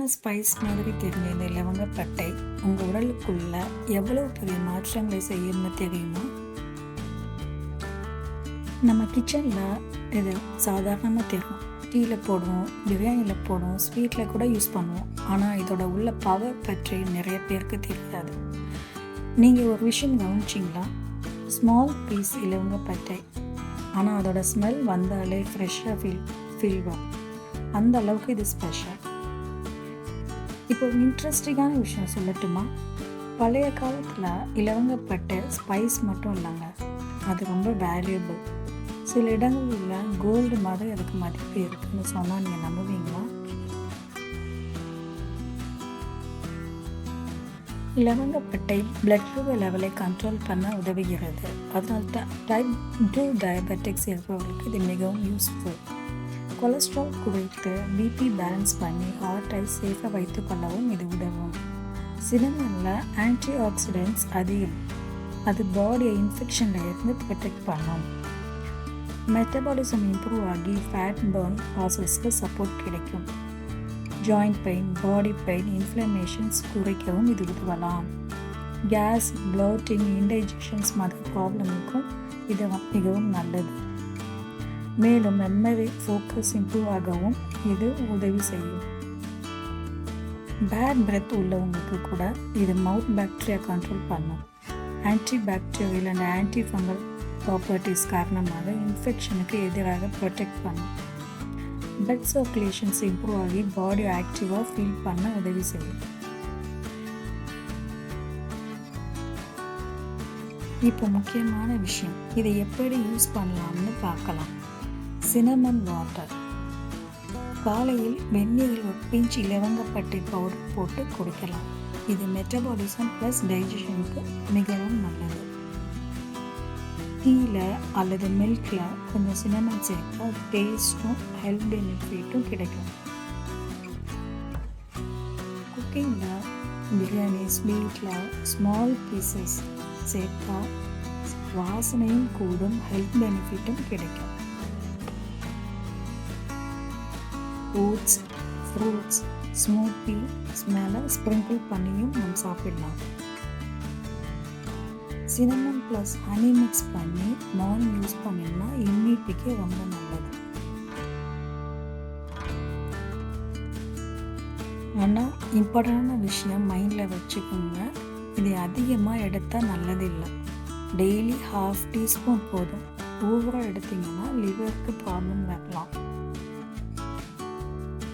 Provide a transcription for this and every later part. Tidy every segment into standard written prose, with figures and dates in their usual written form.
சாதாரண ஸ்பைஸ் மாதிரி தெரிஞ்ச இந்த இலவங்கப்பட்டை உங்கள் உடலுக்குள்ள எவ்வளவு பெரிய மாற்றங்களை செய்யும்னு தெரியுமா? நம்ம கிச்சனில் இது சாதாரணமாக தெரியும். டீயில் போடுவோம், பிரியாணியில் போடுவோம், ஸ்வீட்டில் கூட யூஸ் பண்ணுவோம். ஆனால் இதோட உள்ள பவர் பற்றி நிறைய பேருக்கு தெரியாது. நீங்கள் ஒரு விஷயம் கவனிச்சிங்களா? ஸ்மால் பீஸ் இலவங்கப்பட்டை, ஆனால் அதோட ஸ்மெல் வந்தாலே ஃப்ரெஷ்ஷாக ஃபீல் வரும். அந்த அளவுக்கு இது ஸ்பெஷல். இப்போ ஒரு இன்ட்ரெஸ்டிங்கான விஷயம் சொல்லட்டுமா? பழைய காலத்தில் இலவங்கப்பட்டை ஸ்பைஸ் மட்டும் இல்லைங்க, அது ரொம்ப வேல்யூபிள். சில இடங்களில் கோல்டு மாதிரி அதுக்கு மதிப்பு இருக்குன்னு சொன்னால் நீங்கள் நம்புவீங்களா? இலவங்கப்பட்டை பிளட் சுகர் லெவலை கண்ட்ரோல் பண்ண உதவுகிறது. அதனால டைப் 2 டயபெட்டிக்ஸ் இருப்பவர்களுக்கு இது மிகவும் யூஸ்ஃபுல். கொலஸ்ட்ரால் குறைத்து பிபி பேலன்ஸ் பண்ணி ஹார்ட்டை சேஃபாக வைத்து கொள்ளவும் இது உதவும். சினமனில் ஆன்டி ஆக்சிடென்ட்ஸ் அதிகம், அது பாடியை இன்ஃபெக்ஷனில் இருந்து ப்ரொடெக்ட் பண்ணும். மெட்டபாலிசம் இம்ப்ரூவ் ஆகி ஃபேட் பர்ன் ப்ராசஸ்க்கு சப்போர்ட் கிடைக்கும். Joint pain, body pain, inflammations குறைக்கவும் இது உதவலாம். கேஸ், ப்ளோட்டிங், இன்டைஜஷன்ஸ் மாதிரி ப்ராப்ளமுக்கும் இது மிகவும் நல்லது. மேலும் மெமரி, ஃபோக்கஸ் இம்ப்ரூவ் ஆகவும் இது உதவி செய்யும். பேட் பிரெத் உள்ளவங்களுக்கு கூட இது மவுத் பாக்டீரியா கண்ட்ரோல் பண்ணும். Anti bacterial and anti fungal properties காரணமாக இன்ஃபெக்ஷனுக்கு எதிராக ப்ரொடெக்ட் பண்ணும். பிளட் சர்க்குலேஷன்ஸ் இம்ப்ரூவ் ஆகி பாடி ஆக்டிவாக ஃபீல் பண்ண உதவி செய்யும். இப்போ முக்கியமான விஷயம், இதை எப்படி யூஸ் பண்ணலாம்னு பார்க்கலாம். Cinnamon water. காலையில் வெந்நீரில் ஒரு பிஞ்ச் இலவங்கப்பட்டை பவுடர் போட்டு குடிக்கலாம். இது மெட்டபாலிசம் ப்ளஸ் டைஜஷனுக்கு மிகவும் நல்லது. டீயில் அல்லது மில்கில் கொஞ்சம் சினமன் சேர்த்தா டேஸ்ட்டும் ஹெல்த் பெனிஃபிட்டும் கிடைக்கும். குக்கிங்கில், பிரியாணி, ஸ்வீட்டில் ஸ்மால் பீசஸ் சேர்த்தா வாசனையும் கூடும், ஹெல்த் பெனிஃபிட்டும் கிடைக்கும். ஓட்ஸ், ஃப்ரூட்ஸ், ஸ்மூத்தி மேலே ஸ்ப்ரிங்கிள் பண்ணியும் நம்ம சாப்பிடலாம். சினமன் ப்ளஸ் ஹனி மிக்ஸ் பண்ணி மார்னிங் யூஸ் பண்ணிங்கன்னா இம்யூனிட்டிக்கு ரொம்ப நல்லது. ஆனால் இம்பார்ட்டண்டான விஷயம் மைண்டில் வச்சுக்கோங்க, இது அதிகமாக எடுத்தால் நல்லதில்லை. டெய்லி ½ டீஸ்பூன் போதும். ஓவராக எடுத்திங்கன்னா லிவருக்கு ப்ராப்ளம் வரலாம்.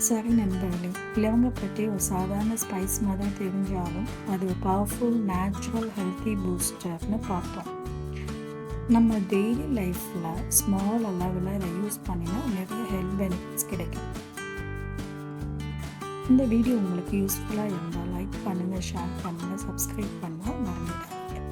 சரி நண்பர்களே, இலவங்கப்பட்டை ஒரு சாதாரண ஸ்பைஸ் மாதிரி தெரிஞ்சாலும் அது ஒரு பவர்ஃபுல் நேச்சுரல் ஹெல்த்தி பூஸ்டர்னு பார்த்தோம். நம்ம டெய்லி லைஃப்பில் ஸ்மால் அளவில் இதை யூஸ் பண்ணினா நிறைய ஹெல்த் பெனிஃபிட்ஸ் கிடைக்கும். இந்த வீடியோ உங்களுக்கு யூஸ்ஃபுல்லாக இருந்தால் லைக் பண்ணுங்கள், ஷேர் பண்ணுங்கள், சப்ஸ்கிரைப் பண்ணால் மறந்துடாதீங்க.